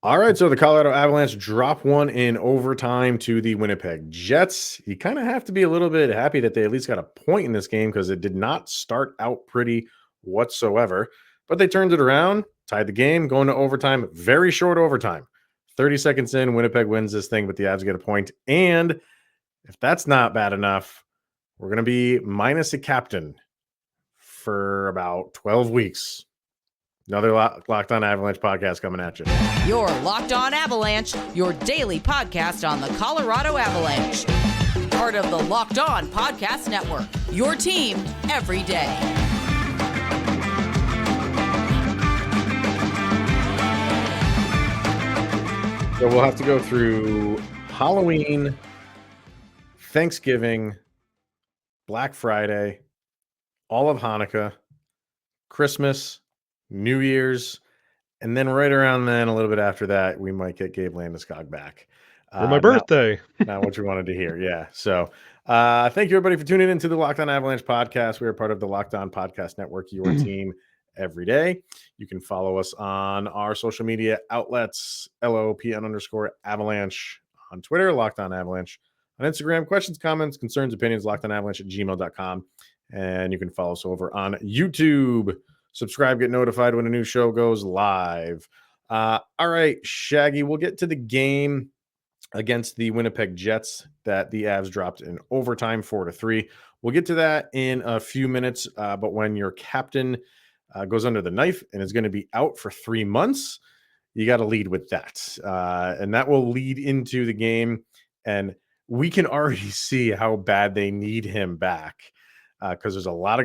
All right, so the Colorado Avalanche drop one in overtime to the Winnipeg Jets. You kind of have to be a little bit happy that they at least got a point in this game because it did not start out pretty whatsoever. But they turned it around, tied the game, going to overtime, very short overtime. 30 seconds in, Winnipeg wins this thing, but the Avs get a point. And if that's not bad enough, we're going to be minus a captain for about 12 weeks. Another Locked On Avalanche podcast coming at you. Your Locked On Avalanche, your daily podcast on the Colorado Avalanche. Part of the Locked On Podcast Network, your team every day. So we'll have to go through Halloween, Thanksgiving, Black Friday, all of Hanukkah, Christmas, New Year's, and then right around then, a little bit after that, we might get Gabe Landeskog back. For my birthday. Not what you wanted to hear. Yeah. So thank you, everybody, for tuning into the Locked On Avalanche podcast. We are part of the Locked On Podcast Network, your team every day. You can follow us on our social media outlets, LOPN_Avalanche on Twitter, Locked On Avalanche on Instagram. Questions, comments, concerns, opinions, LockedOnAvalanche@gmail.com. And you can follow us over on YouTube. Subscribe, get notified when a new show goes live. All right, Shaggy, we'll get to the game against the Winnipeg Jets that the Avs dropped in overtime 4-3. We'll get to that in a few minutes. But when your captain goes under the knife and is going to be out for 3 months, you got to lead with that. And that will lead into the game. And we can already see how bad they need him back. Because there's a lot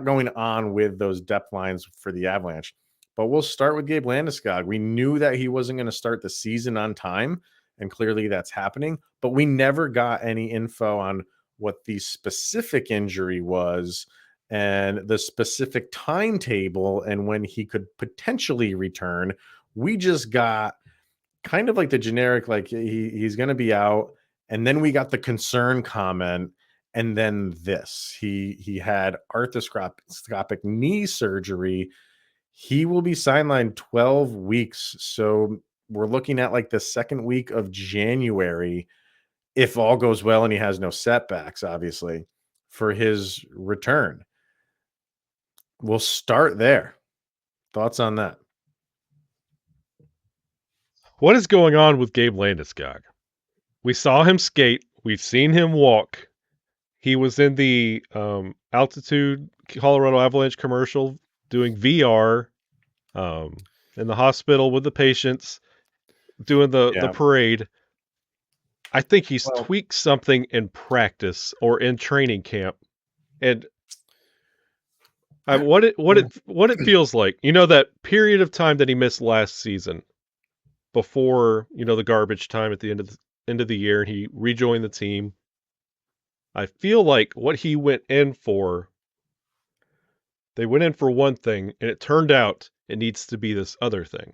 going on with those depth lines for the Avalanche. But we'll start with Gabe Landeskog. We knew that he wasn't going to start the season on time, and clearly that's happening. But we never got any info on what the specific injury was and the specific timetable and when he could potentially return. We just got kind of like the generic, like he's going to be out. And then we got the concern comment. And then this, he had arthroscopic knee surgery. He will be sidelined 12 weeks. So we're looking at like the second week of January, if all goes well and he has no setbacks, obviously, for his return. We'll start there. Thoughts on that? What is going on with Gabe Landeskog? We saw him skate. We've seen him walk. He was in the Altitude Colorado Avalanche commercial doing VR in the hospital with the patients, doing the parade. I think he's tweaked something in practice or in training camp. And what it feels like, that period of time that he missed last season before, the garbage time at the end of the year, and he rejoined the team. I feel like what he went in for, they went in for one thing, and it turned out it needs to be this other thing.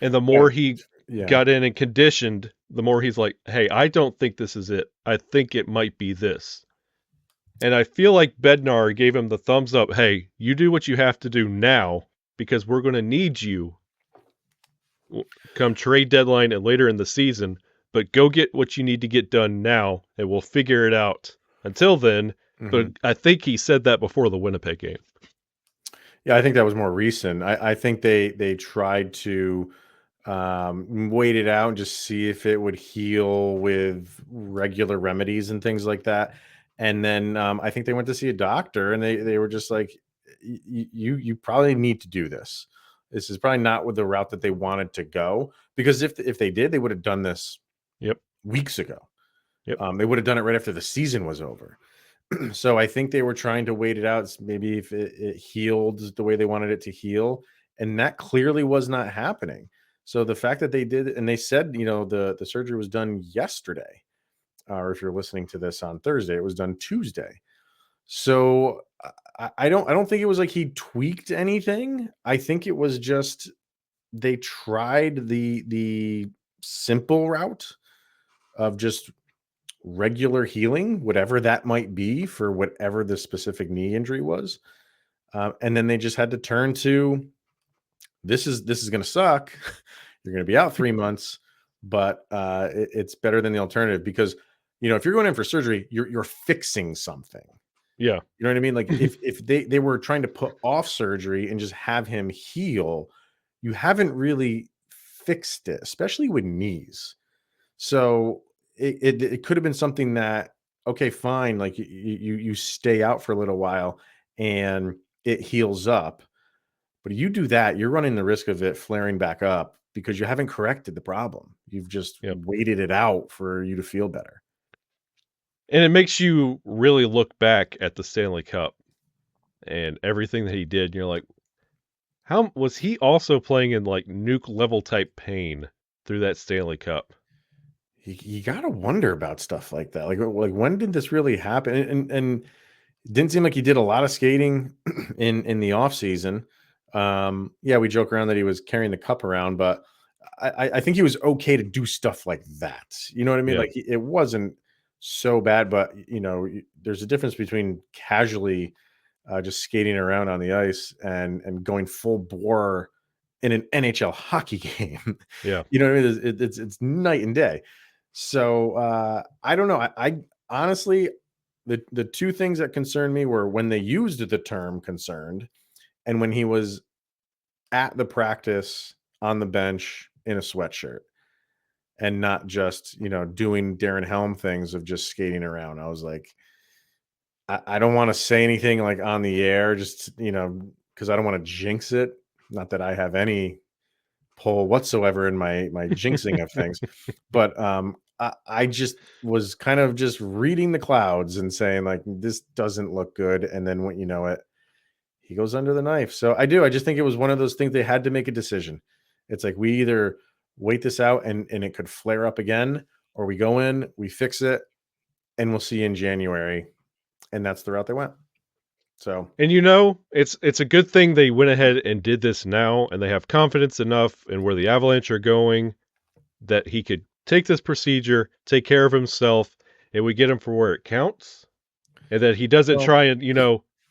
And the more he got in and conditioned, the more he's like, hey, I don't think this is it. I think it might be this. And I feel like Bednar gave him the thumbs up. Hey, you do what you have to do now because we're going to need you come trade deadline and later in the season. But go get what you need to get done now, and we'll figure it out. Until then, but I think he said that before the Winnipeg game. Yeah, I think that was more recent. I think they tried to wait it out and just see if it would heal with regular remedies and things like that. And then I think they went to see a doctor, and they were just like, you probably need to do this. This is probably not with the route that they wanted to go, because if they did, they would have done this weeks ago. They would have done it right after the season was over. So I think they were trying to wait it out, maybe if it healed the way they wanted it to heal, and that clearly was not happening. So the fact that they did, and they said, the surgery was done yesterday, or if you're listening to this on Thursday, it was done Tuesday. So I don't think it was like he tweaked anything. I think it was just they tried the simple route of just regular healing, whatever that might be for whatever the specific knee injury was. And then they just had to turn to this is going to suck. You're going to be out 3 months, but it's better than the alternative because, if you're going in for surgery, you're fixing something. Yeah. You know what I mean? Like if they were trying to put off surgery and just have him heal, you haven't really fixed it, especially with knees. So it could have been something that, okay, fine. Like you stay out for a little while and it heals up, but you do that, you're running the risk of it flaring back up because you haven't corrected the problem. You've just waited it out for you to feel better. And it makes you really look back at the Stanley Cup and everything that he did. And you're like, how was he also playing in like nuke level type pain through that Stanley Cup? You got to wonder about stuff like that. Like when did this really happen? And it didn't seem like he did a lot of skating in the off season. We joke around that he was carrying the cup around, but I think he was okay to do stuff like that. You know what I mean? Yeah. Like it wasn't so bad, but there's a difference between casually just skating around on the ice and going full bore in an NHL hockey game. Yeah. You know what I mean? It's night and day. So I don't know. I honestly, the two things that concerned me were when they used the term concerned and when he was at the practice on the bench in a sweatshirt and not just, doing Darren Helm things of just skating around. I was like, I don't want to say anything like on the air, just, because I don't want to jinx it. Not that I have any pull whatsoever in my jinxing of things, but I just was kind of just reading the clouds and saying like, this doesn't look good. And then when you know it, he goes under the knife. So I just think it was one of those things they had to make a decision. It's like, we either wait this out and it could flare up again, or we go in, we fix it, and we'll see you in January. And that's the route they went. So, and it's a good thing they went ahead and did this now, and they have confidence enough in where the Avalanche are going that he could take this procedure, take care of himself, and we get him for where it counts, and that he doesn't try and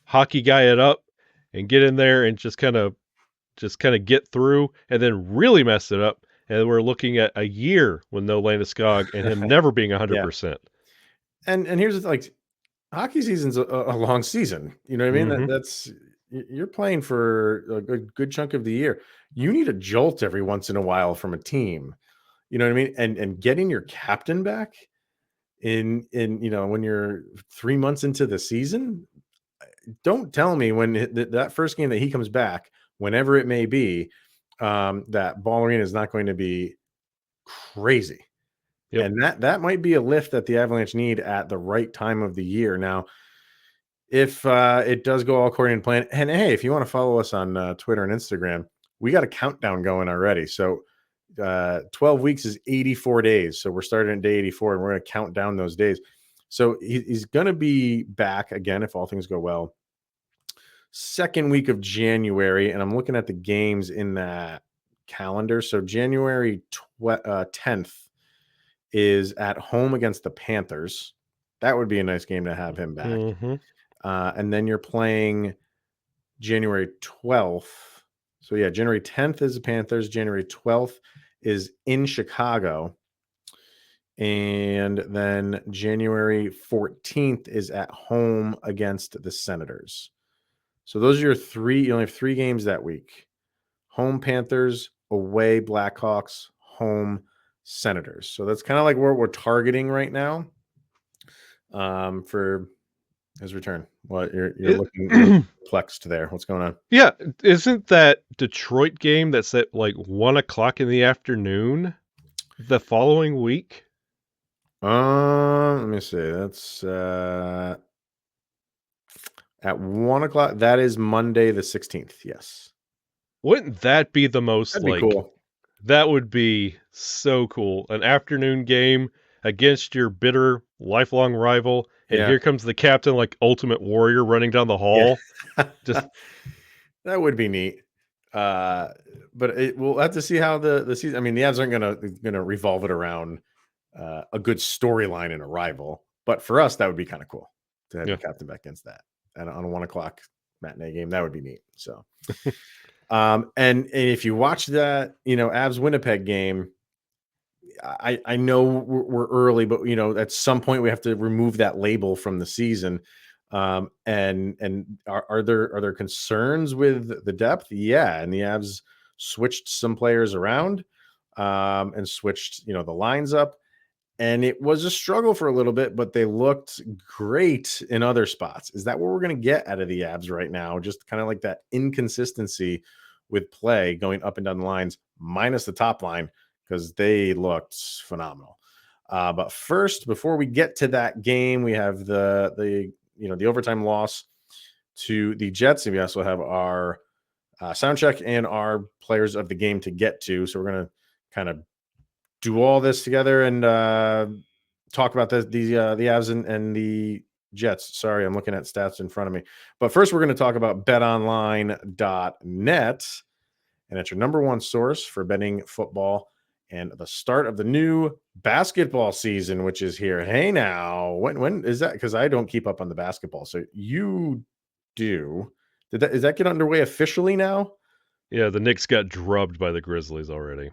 hockey guy it up and get in there and just kind of get through and then really mess it up. And we're looking at a year with no Landeskog and him never being 100%. And here's the like, hockey season's a long season. You know what I mean? Mm-hmm. That's you're playing for a good chunk of the year. You need a jolt every once in a while from a team. You know what I mean? And getting your captain back in when you're 3 months into the season, don't tell me when that first game that he comes back, whenever it may be, that Ball Arena is not going to be crazy. Yep. And that might be a lift that the Avalanche need at the right time of the year. Now, if it does go all according to plan, and hey, if you want to follow us on Twitter and Instagram, we got a countdown going already. So 12 weeks is 84 days. So we're starting at day 84 and we're going to count down those days. So he's going to be back again, if all things go well, second week of January. And I'm looking at the games in that calendar. So January 10th is at home against the Panthers. That would be a nice game to have him back. Mm-hmm. And then you're playing January 12th. So yeah, January 10th is the Panthers. January 12th is in Chicago. And then January 14th is at home against the Senators. So those are your three. You only have 3 games that week. Home Panthers, away Blackhawks, home Senators. So that's kind of like where we're targeting right now for his return. What you're looking perplexed there. What's going on? Yeah. Isn't that Detroit game that's at like 1:00 in the afternoon the following week? Let me see. That's at 1:00. That is Monday the 16th. Yes. Wouldn't that be the most That'd be cool? That would be so cool. An afternoon game against your bitter lifelong rival. And here comes the captain, like Ultimate Warrior, running down the hall. Just that would be neat. But we'll have to see how the season. I mean, the Avs aren't gonna revolve it around a good storyline in a rival. But for us, that would be kind of cool to have the captain back against that. And on a 1:00 matinee game, that would be neat. So And if you watch that, Avs Winnipeg game, I know we're early, but at some point we have to remove that label from the season. And are there concerns with the depth? Yeah, and the Avs switched some players around, and switched the lines up, and it was a struggle for a little bit, but they looked great in other spots. Is that what we're going to get out of the Avs right now? Just kind of like that inconsistency with play going up and down the lines, minus the top line, because they looked phenomenal. But first, before we get to that game, we have the overtime loss to the Jets, and we also have our sound check and our players of the game to get to. So we're gonna kind of do all this together and talk about the Avs and the Jets. Sorry, I'm looking at stats in front of me. But first, we're going to talk about betonline.net, and it's your number one source for betting football and the start of the new basketball season, which is here. Hey, now, when is that? Because I don't keep up on the basketball, so you do. Is that get underway officially now? Yeah, the Knicks got drubbed by the Grizzlies already.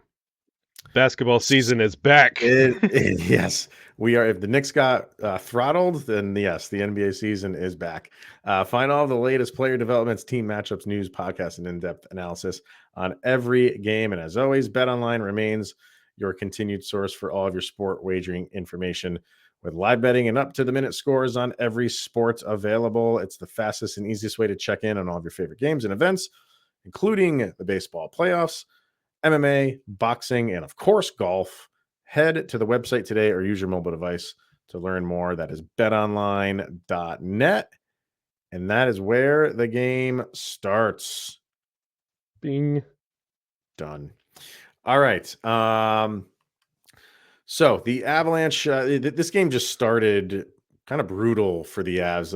Basketball season is back. Yes, we are. If the Knicks got throttled, then yes, the NBA season is back. Find all the latest player developments, team matchups, news, podcasts, and in-depth analysis on every game. And as always, BetOnline remains your continued source for all of your sport wagering information, with live betting and up-to-the-minute scores on every sport available. It's the fastest and easiest way to check in on all of your favorite games and events, including the baseball playoffs, MMA, boxing, and of course, golf. Head to the website today or use your mobile device to learn more. That is betonline.net. And that is where the game starts. Bing. Done. All right. So the Avalanche, this game just started kind of brutal for the Avs.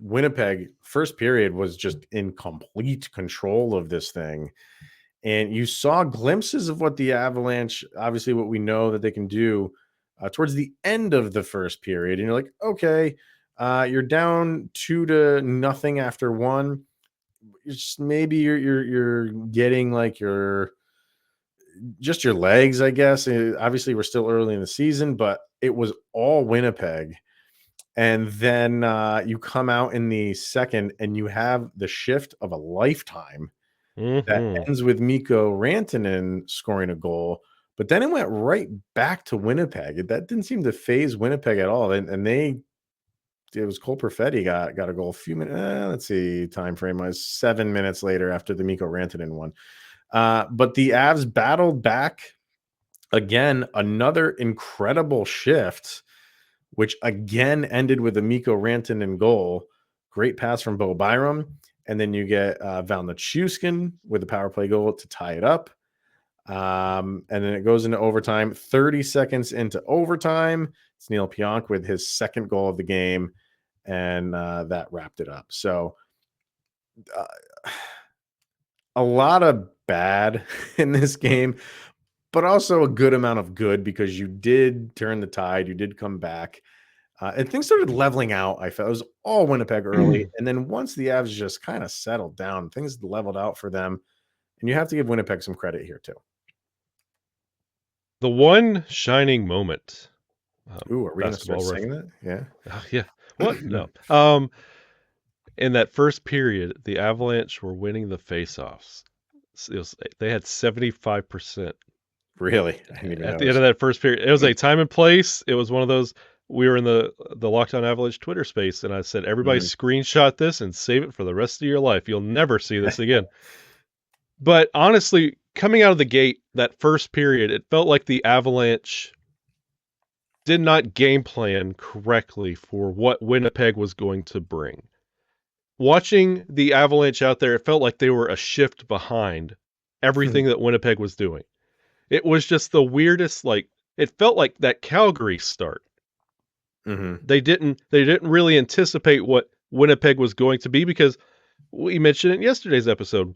Winnipeg, first period, was just in complete control of this thing. And you saw glimpses of what the Avalanche, obviously what we know that they can do towards the end of the first period. And you're like, okay, you're down 2-0 after one. Maybe you're getting like your legs, I guess. Obviously, we're still early in the season, but it was all Winnipeg. And then you come out in the second and you have the shift of a lifetime. That ends with Mikko Rantanen scoring a goal, but then it went right back to Winnipeg. That didn't seem to phase Winnipeg at all. And it was Cole Perfetti got a goal a few minutes. Let's see, time frame was 7 minutes later after the Mikko Rantanen one. But the Avs battled back again, another incredible shift, which again ended with a Mikko Rantanen goal. Great pass from Bo Byram. And then you get Val Nichushkin with a power play goal to tie it up. And then it goes into overtime. 30 seconds into overtime, it's Neil Pionk with his second goal of the game. And that wrapped it up. So a lot of bad in this game, but also a good amount of good, because you did turn the tide. You did come back. And things started leveling out. I felt it was all Winnipeg early. And then once the Avs just kind of settled down, things leveled out for them. And you have to give Winnipeg some credit here, too. The one shining moment. Ooh, are we going to start saying that? Yeah. Yeah. What? No. In that first period, the Avalanche were winning the faceoffs. They had 75%. Really? At the end of that first period. It was a time and place. It was one of those. We were in the Lockdown Avalanche Twitter space, and I said, everybody screenshot this and save it for the rest of your life. You'll never see this again. But honestly, coming out of the gate, that first period, it felt like the Avalanche did not game plan correctly for what Winnipeg was going to bring. Watching the Avalanche out there, it felt like they were a shift behind everything that Winnipeg was doing. It was just the weirdest, it felt like that Calgary start. They didn't really anticipate what Winnipeg was going to be, because we mentioned in yesterday's episode,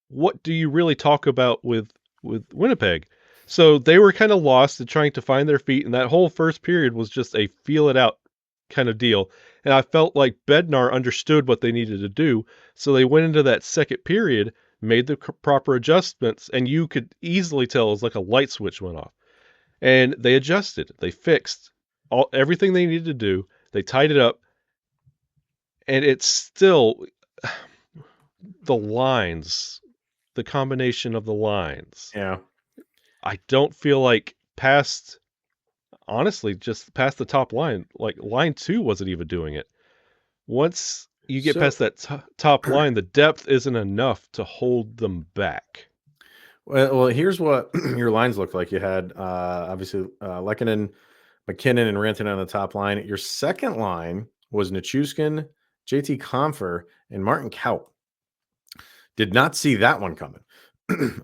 what do you really talk about with Winnipeg? So they were kind of lost and trying to find their feet, and that whole first period was just a feel it out kind of deal. And I felt like Bednar understood what they needed to do, so they went into that second period made the proper adjustments, and you could easily tell it was like a light switch went off. And they adjusted, they fixed everything they needed to do, they tied it up, and it's still the lines, the combination of the lines. Yeah. I don't feel like honestly, just past the top line, like line 2 wasn't even doing it. Once you get past that top line, the depth isn't enough to hold them back. Well, here's what your lines look like. You had obviously Lehkonen, McKinnon, and Rantanen on the top line. Your second line was Nichushkin, JT Compher, and Martin Kaut. Did not see that one coming.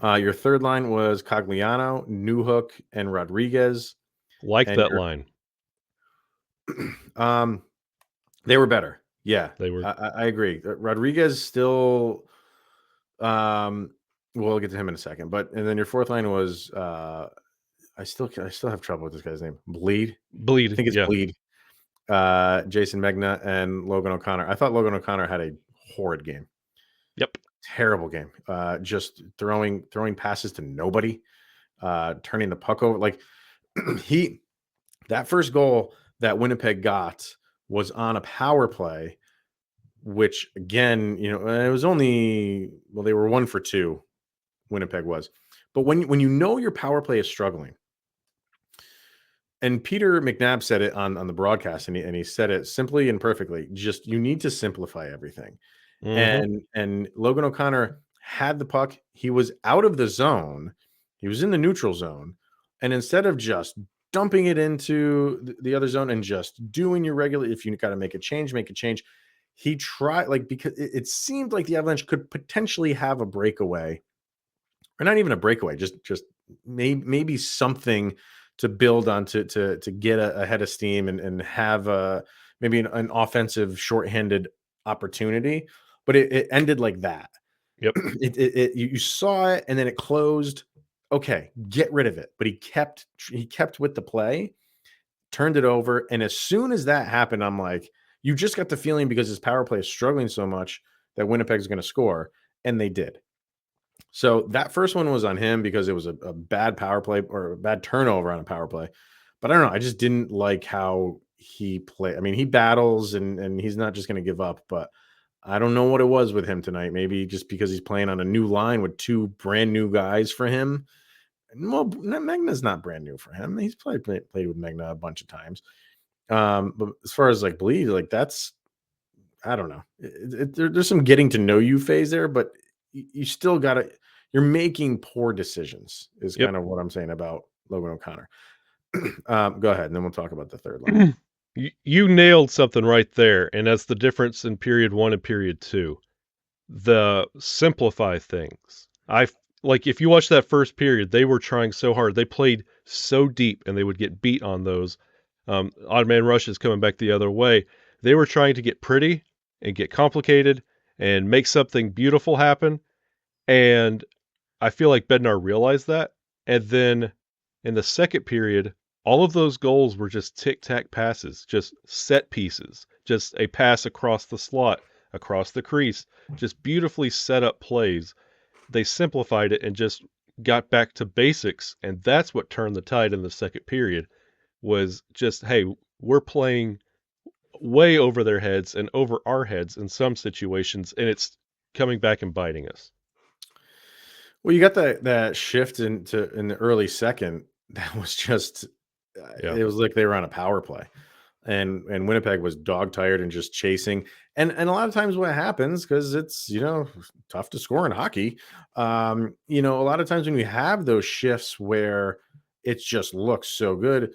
Your third line was Cogliano, Newhook, and Rodriguez. That line. They were better. Yeah, they were. I agree. Rodriguez still. We'll get to him in a second. And then your fourth line was I still have trouble with this guy's name. Bleed. I think it's Bleed. Jason Megna and Logan O'Connor. I thought Logan O'Connor had a horrid game. Yep. Terrible game. Just throwing passes to nobody, turning the puck over. Like that first goal that Winnipeg got was on a power play, which again, it was only, they were 1 for 2. Winnipeg was, but when you know your power play is struggling, and Peter McNabb said it on the broadcast, and he said it simply and perfectly. Just you need to simplify everything. Mm-hmm. And Logan O'Connor had the puck. He was out of the zone. He was in the neutral zone, and instead of just dumping it into the other zone and just doing your regular, if you got to make a change. He tried, because it seemed like the Avalanche could potentially have a breakaway. Or not even a breakaway, just maybe something to build on to get ahead of steam and have maybe an offensive shorthanded opportunity. But it ended like that. Yep. You saw it and then it closed. Okay, get rid of it. But he kept with the play, turned it over, and as soon as that happened, I'm like, you just got the feeling because his power play is struggling so much that Winnipeg's going to score, and they did. So that first one was on him because it was a bad power play or a bad turnover on a power play. But I don't know. I just didn't like how he played. I mean, he battles and he's not just going to give up, but I don't know what it was with him tonight. Maybe just because he's playing on a new line with 2 brand new guys for him. Well, Megna's not brand new for him. He's played with Megna a bunch of times. But as far as Bleed, that's, I don't know. There's some getting to know you phase there, but you still got to, you're making poor decisions is kind of what I'm saying about Logan O'Connor. Go ahead. And then we'll talk about the third line. You nailed something right there. And that's the difference in period 1 and period 2, the simplify things. If you watch that first period, they were trying so hard. They played so deep and they would get beat on those odd man rushes coming back the other way. They were trying to get pretty and get complicated and make something beautiful happen. And I feel like Bednar realized that. And then in the second period, all of those goals were just tic-tac passes, just set pieces, just a pass across the slot, across the crease, just beautifully set up plays. They simplified it and just got back to basics. And that's what turned the tide in the second period, was just, hey, we're playing way over their heads and over our heads in some situations, and it's coming back and biting us. Well, you got that shift in the early second. That was just, it was like they were on a power play, and Winnipeg was dog tired and just chasing. And a lot of times what happens, because it's, tough to score in hockey. A lot of times when you have those shifts where it just looks so good,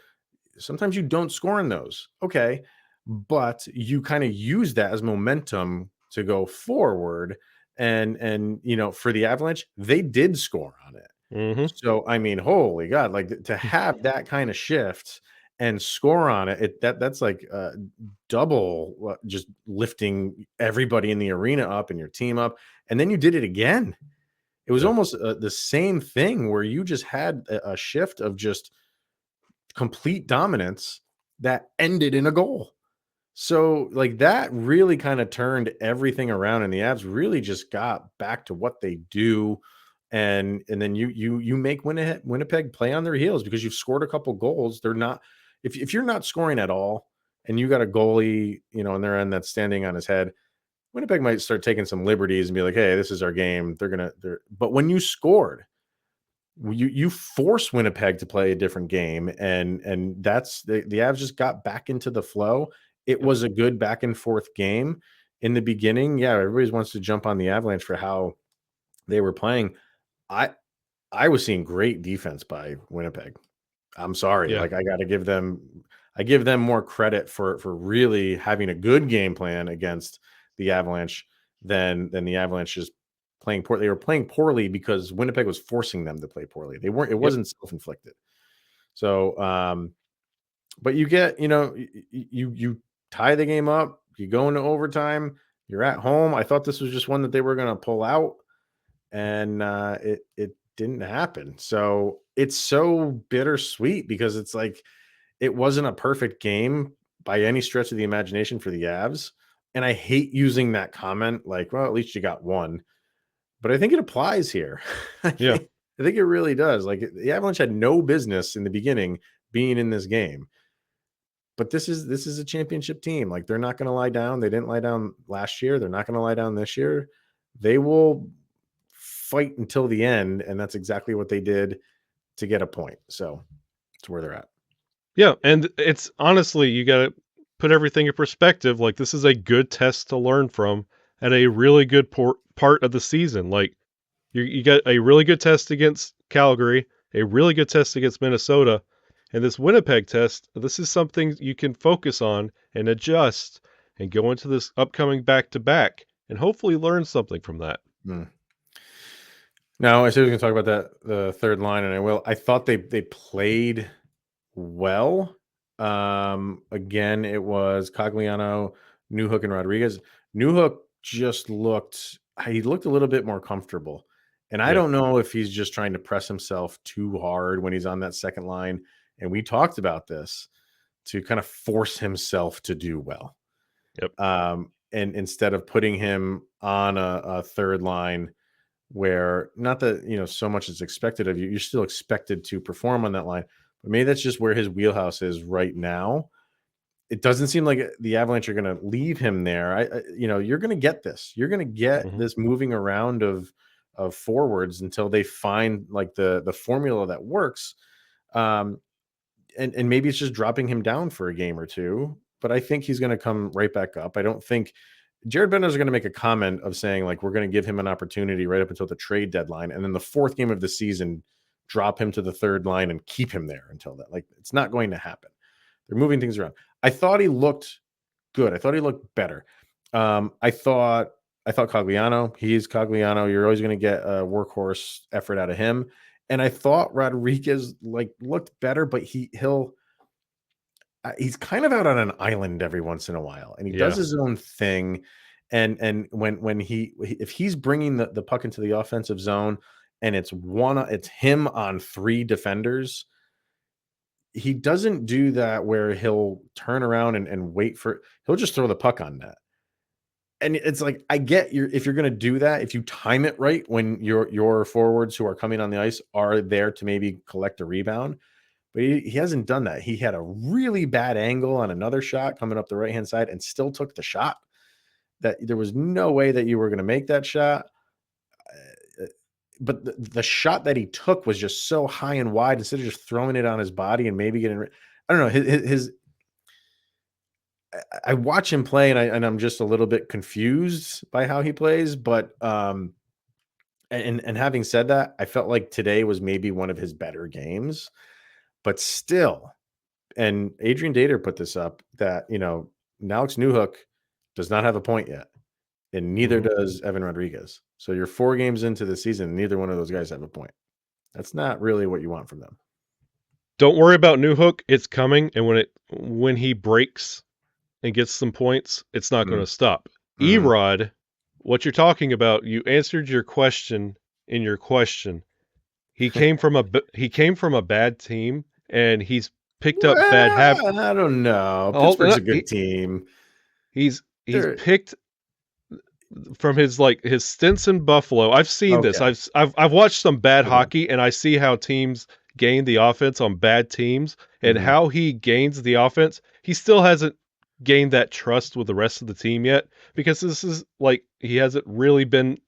sometimes you don't score in those. Okay. But you kind of use that as momentum to go forward. And for the Avalanche, they did score on it. Mm-hmm. So, I mean, holy God, to have that kind of shift and score on it, that's like double just lifting everybody in the arena up and your team up. And then you did it again. It was almost the same thing where you just had a shift of just complete dominance that ended in a goal. So like that really kind of turned everything around, and the Avs really just got back to what they do. And then you make Winnipeg play on their heels because you've scored a couple goals. They're not if you're not scoring at all and you got a goalie, on their end that's standing on his head, Winnipeg might start taking some liberties and be like, hey, this is our game. But when you scored, you force Winnipeg to play a different game, and that's the Avs just got back into the flow. It was a good back and forth game in the beginning. Yeah, everybody wants to jump on the Avalanche for how they were playing. I was seeing great defense by Winnipeg. I'm sorry, Yeah. like I give them more credit for really having a good game plan against the Avalanche than the Avalanche just playing poorly. They were playing poorly because Winnipeg was forcing them to play poorly. They weren't. It wasn't self-inflicted. So, but you get, you tie the game up. You go into overtime. You're at home. I thought this was just one that they were going to pull out, and it didn't happen. So it's so bittersweet because it's like it wasn't a perfect game by any stretch of the imagination for the Avs. And I hate using that comment like, well, at least you got one. But I think it applies here. I think it really does. Like the Avalanche had no business in the beginning being in this game. But this is a championship team. Like they're not going to lie down. They didn't lie down last year. They're not going to lie down this year. They will fight until the end, and that's exactly what they did to get a point. So it's where they're at. Yeah, and it's honestly, you got to put everything in perspective. Like this is a good test to learn from at a really good part of the season. Like you got a really good test against Calgary, a really good test against Minnesota, and this Winnipeg test. This is something you can focus on and adjust and go into this upcoming back-to-back and hopefully learn something from that. Now, I said we were going to talk about the third line, and I will. I thought they played well. Again, it was Cogliano, Newhook, and Rodriguez. Newhook just looked a little bit more comfortable. And I don't know if he's just trying to press himself too hard when he's on that second line. And we talked about this to kind of force himself to do well. And instead of putting him on a third line where not that, so much is expected of you, you're still expected to perform on that line. But maybe that's just where his wheelhouse is right now. It doesn't seem like the Avalanche are going to leave him there. You're going to get this. You're going to get this moving around of forwards until they find like the formula that works. And maybe it's just dropping him down for a game or two. But I think he's going to come right back up. I don't think Jared Bednar's going to make a comment of saying like we're going to give him an opportunity right up until the trade deadline, and then the fourth game of the season drop him to the third line and keep him there until that. Like it's not going to happen. They're moving things around. I thought he looked good. I thought he looked better. I thought Cogliano. He's Cogliano. You're always going to get a workhorse effort out of him. And I thought Rodriguez looked better, but he's kind of out on an island every once in a while, and he does his own thing. And when if he's bringing the puck into the offensive zone, and it's him on three defenders, he doesn't do that where he'll turn around and wait he'll just throw the puck on net. And it's like, I get if you're going to do that, if you time it right when your forwards who are coming on the ice are there to maybe collect a rebound, but he hasn't done that. He had a really bad angle on another shot coming up the right-hand side and still took the shot. That there was no way that you were going to make that shot. But the shot that he took was just so high and wide, instead of just throwing it on his body and maybe getting, I don't know, I watch him play and I'm just a little bit confused by how he plays. But and having said that, I felt like today was maybe one of his better games, but still. And Adrian Dater put this up that, Alex Newhook does not have a point yet, and neither does Evan Rodriguez. So you're 4 games into the season, neither one of those guys have a point. That's not really what you want from them. Don't worry about Newhook. It's coming, and when he breaks and gets some points, it's not going to stop. Erod, what you're talking about, you answered your question in your question. He came from a bad team, and he's picked up bad habits. I don't know. Pittsburgh's a good team. He's There- picked from his stints in Buffalo. I've seen this. Okay. I've watched some bad Okay. hockey, and I see how teams gain the offense on bad teams, and Mhm. how he gains the offense. He still hasn't gained that trust with the rest of the team yet, because this is he hasn't really been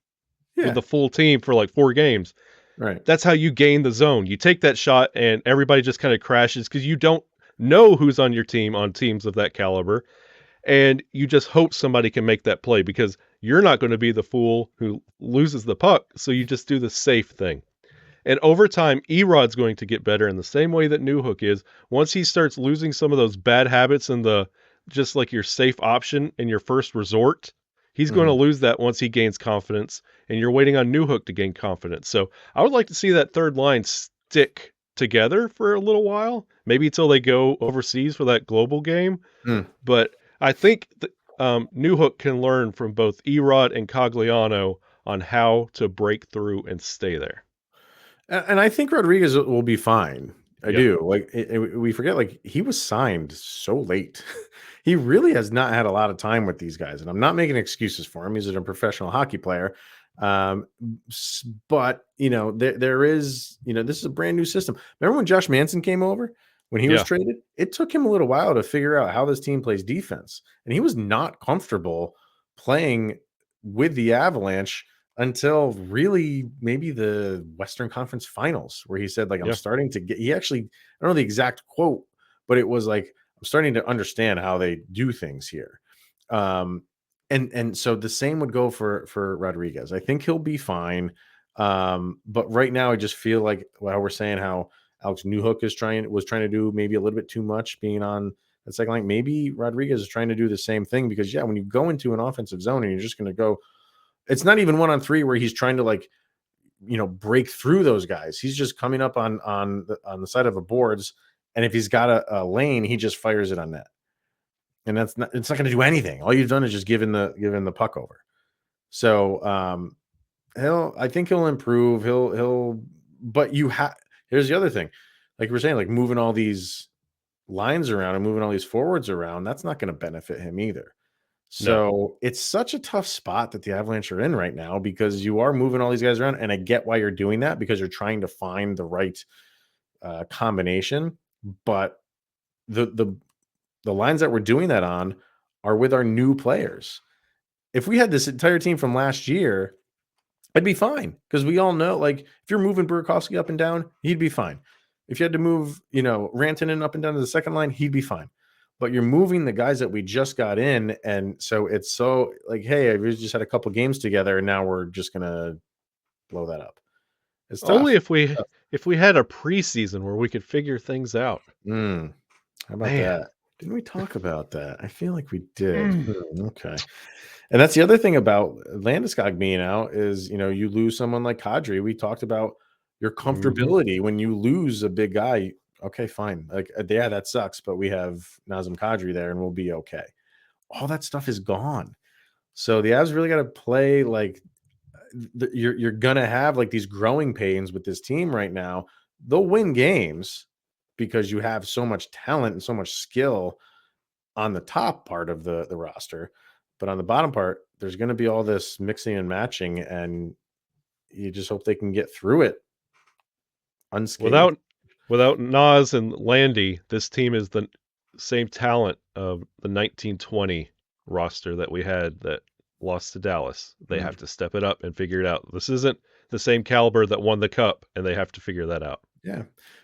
Yeah. with the full team for 4 games. Right. That's how you gain the zone. You take that shot, and everybody just kind of crashes because you don't know who's on your team on teams of that caliber. And you just hope somebody can make that play because you're not going to be the fool who loses the puck. So you just do the safe thing. And over time, Erod's going to get better in the same way that Newhook is. Once he starts losing some of those bad habits and just your safe option in your first resort, he's going to lose that once he gains confidence. And you're waiting on Newhook to gain confidence. So I would like to see that third line stick together for a little while, maybe until they go overseas for that global game. But I think Newhook can learn from both Erod and Cogliano on how to break through and stay there. And I think Rodriguez will be fine. I Yep. do. We forget, he was signed so late. He really has not had a lot of time with these guys, and I'm not making excuses for him. He's a professional hockey player. But there is, this is a brand new system. Remember when Josh Manson came over? When he was traded, it took him a little while to figure out how this team plays defense, and he was not comfortable playing with the Avalanche until really maybe the Western Conference Finals, where he said, I'm starting to get. He actually, I don't know the exact quote, but it was I'm starting to understand how they do things here. And so the same would go for Rodriguez. I think he'll be fine. But right now, I just feel like while we're saying how Alex Newhook was trying to do maybe a little bit too much being on the second line. Maybe Rodriguez is trying to do the same thing because when you go into an offensive zone and you're just going to go, it's not even 1-on-3 where he's trying to break through those guys. He's just coming up on the side of the boards, and if he's got a lane, he just fires it on net, and it's not going to do anything. All you've done is just giving the puck over. So I think he'll improve. But here's the other thing, like we're saying, moving all these lines around and moving all these forwards around, that's not going to benefit him either. So It's such a tough spot that the Avalanche are in right now because you are moving all these guys around, and I get why you're doing that because you're trying to find the right combination. But the lines that we're doing that on are with our new players. If we had this entire team from last year, I'd be fine because we all know, if you're moving Burakovsky up and down, he'd be fine. If you had to move, Rantanen up and down to the second line, he'd be fine. But you're moving the guys that we just got in, and so it's so hey, we just had a couple games together, and now we're just gonna blow that up. It's tough. Only if we had a preseason where we could figure things out. How about that? Didn't we talk about that? I feel like we did. Okay. And that's the other thing about Landeskog being out is, you lose someone like Kadri. We talked about your comfortability when you lose a big guy. Okay, fine. That sucks, but we have Nazem Kadri there and we'll be okay. All that stuff is gone. So the Avs really got to play you're going to have these growing pains with this team right now. They'll win games because you have so much talent and so much skill on the top part of the roster. But on the bottom part, there's going to be all this mixing and matching, and you just hope they can get through it unscathed. Without Nas and Landy, this team is the same talent of the 1920 roster that we had that lost to Dallas. They have to step it up and figure it out. This isn't the same caliber that won the cup, and they have to figure that out. Yeah,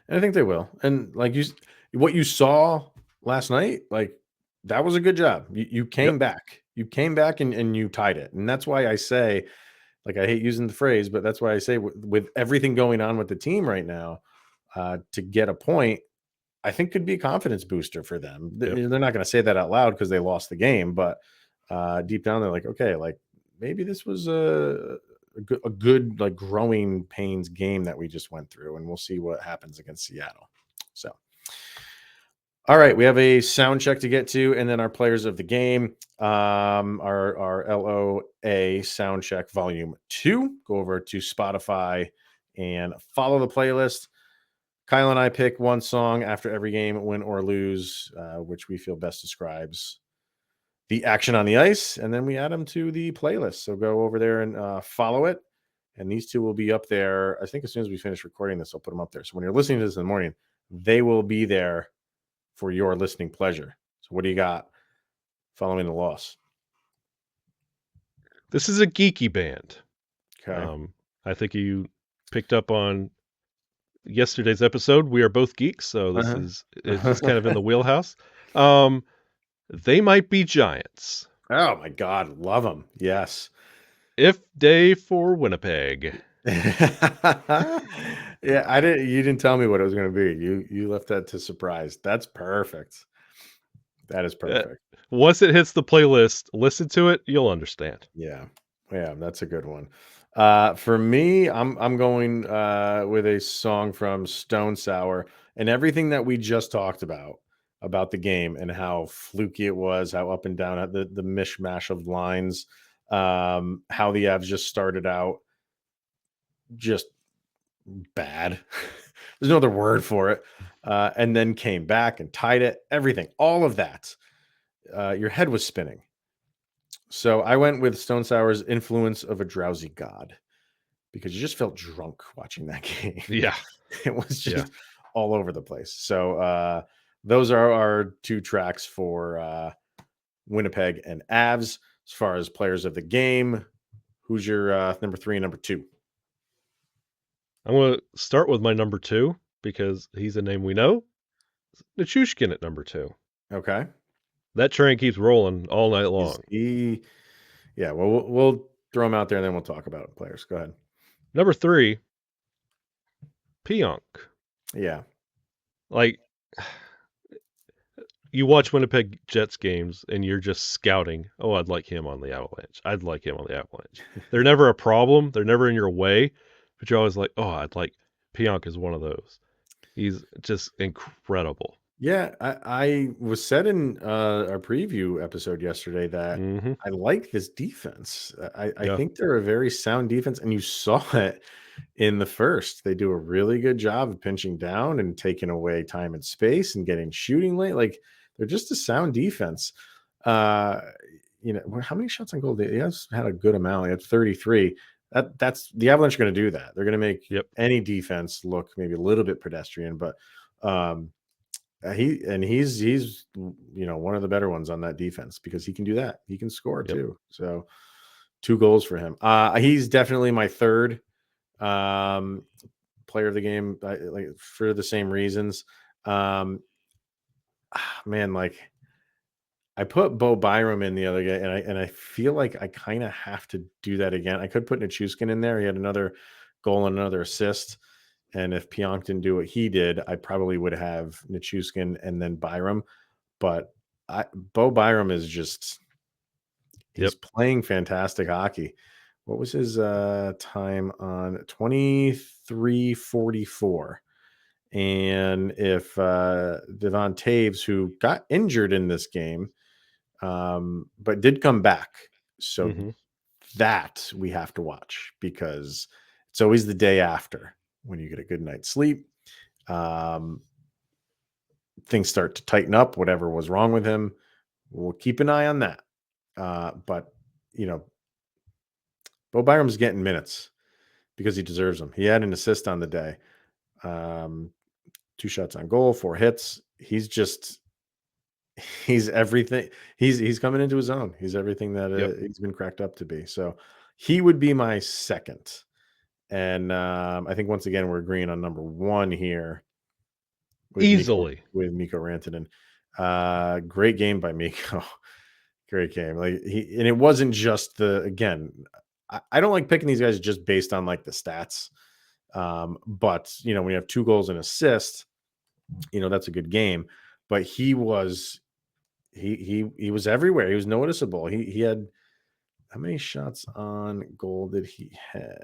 and I think they will. And what you saw last night, that was a good job. You came back. You came back and you tied it. And that's why I say, I hate using the phrase, but that's why I say with everything going on with the team right now, to get a point, I think could be a confidence booster for them. They're not going to say that out loud because they lost the game, but deep down they're okay, maybe this was a good growing pains game that we just went through, and we'll see what happens against Seattle. So, all right, we have a sound check to get to, and then our players of the game, our LOA sound check volume 2. Go over to Spotify and follow the playlist. Kyle and I pick one song after every game, win or lose, which we feel best describes the action on the ice, and then we add them to the playlist. So go over there and follow it. And these two will be up there. I think as soon as we finish recording this, I'll put them up there. So when you're listening to this in the morning, they will be there for your listening pleasure. So what do you got following the loss? This is a geeky band. Okay. I think you picked up on yesterday's episode. We are both geeks, so it's kind of in the wheelhouse. They might be Giants. Oh my God, love them. Yes. If day for Winnipeg. Yeah, you didn't tell me what it was going to be. You left that to surprise. That's perfect. That is perfect. Once it hits the playlist, listen to it, you'll understand. Yeah, that's a good one. For me, I'm going with a song from Stone Sour, and everything that we just talked about the game and how fluky it was, how up and down, the mishmash of lines, how the Avs just started out just bad. There's no other word for it. And then came back and tied it, everything, all of that. Your head was spinning. So I went with Stone Sour's Influence of a Drowsy God because you just felt drunk watching that game. Yeah. It was just all over the place. So those are our two tracks for Winnipeg and Avs. As far as players of the game, who's your number 3 and number 2? I'm going to start with my number 2 because he's a name we know. Nichushkin at number 2. Okay. That train keeps rolling all night long. Well, we'll throw him out there and then we'll talk about players. Go ahead. Number 3, Pionk. Yeah. Like, you watch Winnipeg Jets games and you're just scouting, oh, I'd like him on the Avalanche. I'd like him on the Avalanche. They're never a problem. They're never in your way. But you're always like, oh, I'd like Pionk is one of those. He's just incredible. Yeah, I was said in our preview episode yesterday that I like this defense. I think they're a very sound defense, and you saw it in the first. They do a really good job of pinching down and taking away time and space and getting shooting late. Like, they're just a sound defense. How many shots on goal? He has had a good amount. He had 33. That's the Avalanche are going to do that. They're going to make any defense look maybe a little bit pedestrian, but he's one of the better ones on that defense because he can do that. He can score too. So 2 goals for him. He's definitely my third player of the game, like for the same reasons. I put Bo Byram in the other guy, and I feel like I kind of have to do that again. I could put Nichushkin in there. He had another goal and another assist. And if Pionk didn't do what he did, I probably would have Nichushkin and then Byram. But Bo Byram is just he's playing fantastic hockey. What was his time on 23:44? And if Devon Taves, who got injured in this game, but did come back, so that we have to watch because it's always the day after when you get a good night's sleep. Things start to tighten up, whatever was wrong with him. We'll keep an eye on that. But Bo Byram's getting minutes because he deserves them. He had an assist on the day. 2 shots on goal, 4 hits. He's everything. He's coming into his own. He's everything that he's been cracked up to be. So he would be my second. And I think once again, we're agreeing on number 1 here. Easily. With Mikko Rantanen. Great game by Mikko. Great game. And it wasn't just I don't like picking these guys just based on like the stats. But when you have 2 goals and assist, that's a good game. But he was everywhere. He was noticeable. He had, how many shots on goal did he have?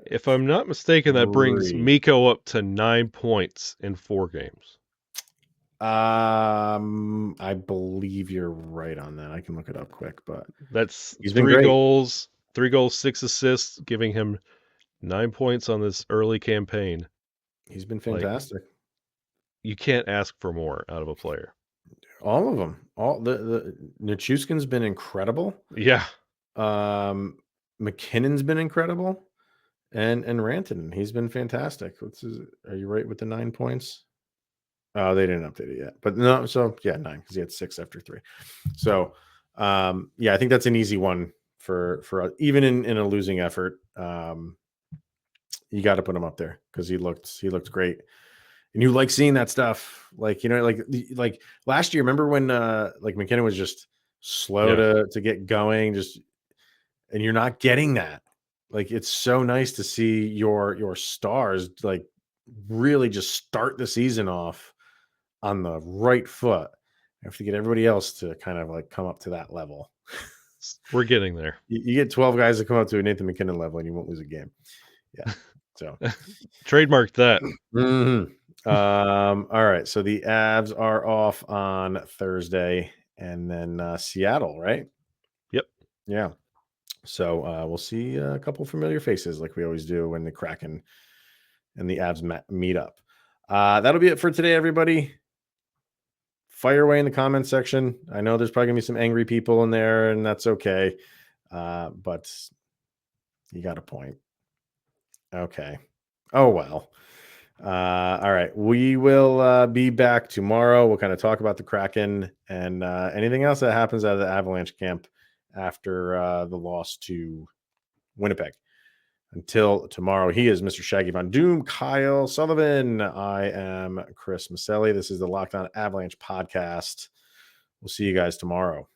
If I'm not mistaken, that brings Mikko up to 9 points in 4 games. I believe you're right on that. I can look it up quick, but that's 3 goals, 6 assists, giving him 9 points on this early campaign. He's been fantastic. You can't ask for more out of a player. All of them. All the Nichushkin's been incredible. Yeah. McKinnon's been incredible. And Rantanen, he's been fantastic. Are you right with the 9 points? Oh, they didn't update it yet. But no, so yeah, 9 because he had 6 after 3. So yeah, I think that's an easy one for even in a losing effort. You got to put him up there because he looked great. And you like seeing that stuff. Like, like last year, remember when like McKinnon was just slow to get going, and you're not getting that. Like, it's so nice to see your stars like really just start the season off on the right foot. You have to get everybody else to kind of like come up to that level. We're getting there. You get 12 guys to come up to a Nathan McKinnon level and you won't lose a game. Yeah. So trademark that. Mm-hmm. All right. So the Avs are off on Thursday and then Seattle, right? Yep. Yeah. So we'll see a couple familiar faces like we always do when the Kraken and the Avs meet up. That'll be it for today, everybody. Fire away in the comments section. I know there's probably gonna be some angry people in there, and that's okay. But you got a point. Okay. Oh, well. All right. We will be back tomorrow. We'll kind of talk about the Kraken and anything else that happens out of the Avalanche camp after the loss to Winnipeg. Until tomorrow, he is Mr. Shaggy Von Doom, Kyle Sullivan. I am Chris Maselli. This is the Locked On Avalanche podcast. We'll see you guys tomorrow.